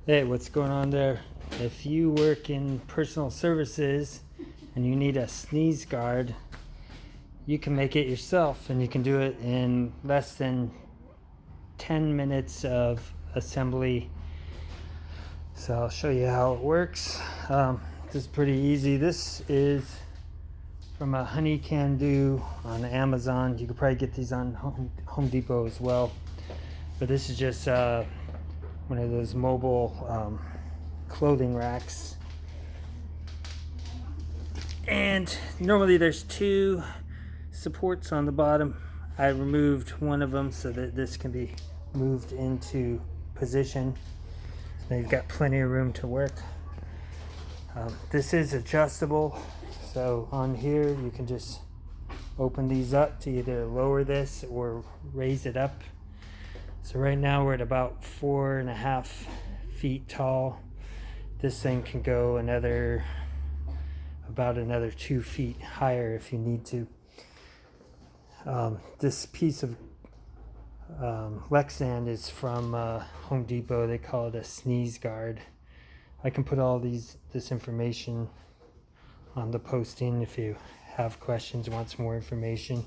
Hey, what's going on there? If you work in personal services and you need a sneeze guard, you can make it yourself, and you can do it in less than 10 minutes of assembly. So I'll show you how it works. This is pretty easy. This is from a Honey Can Do on Amazon. You could probably get these on Home Depot as well. But this is just one of those mobile clothing racks. And normally there's two supports on the bottom. I removed one of them so that this can be moved into position. So you've got plenty of room to work. This is adjustable, so on here you can just open these up to either lower this or raise it up. So right now we're at about 4.5 feet tall. This thing can go about another 2 feet higher if you need to. This piece of Lexan is from Home Depot. They call it a sneeze guard. I can put all this information on the posting if you have questions, want some more information.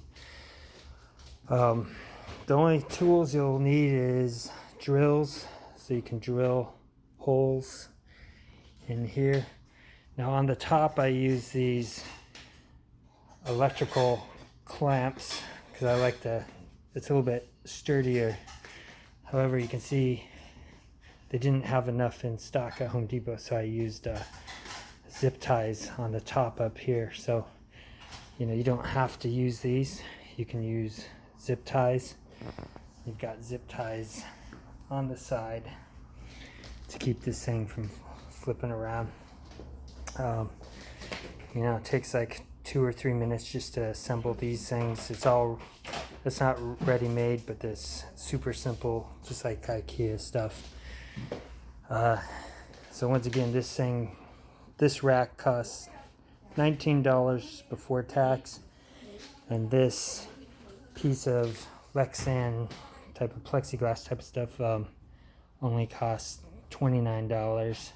The only tools you'll need is drills, so you can drill holes in here. Now on the top I use these electrical clamps because I like it's a little bit sturdier. However, you can see they didn't have enough in stock at Home Depot, so I used zip ties on the top up here. So you don't have to use these. You can use zip ties. You've got zip ties on the side to keep this thing from flipping around. It takes like 2 or 3 minutes just to assemble these things. It's not ready made, but it's super simple, just like IKEA stuff. So once again, this rack costs $19 before tax, and this piece of Lexan type of plexiglass type of stuff only costs $29.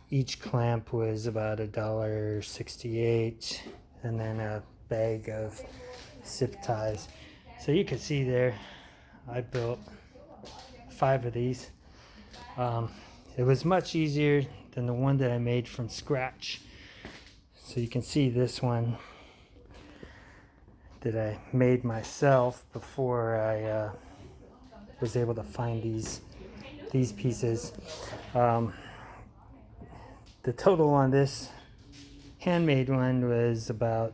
Each clamp was about $1.68, and then a bag of zip ties. So you can see there, I built 5 of these. It was much easier than the one that I made from scratch. So you can see this one that I made myself before I was able to find these pieces. The total on this handmade one was about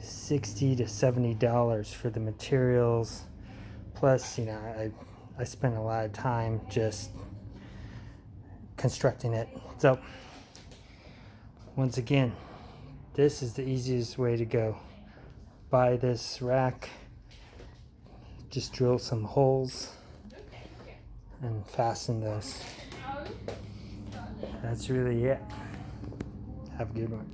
$60 to $70 for the materials. Plus, I spent a lot of time just constructing it. So once again, this is the easiest way to go. Buy this rack, just drill some holes and fasten those. That's really it. Have a good one.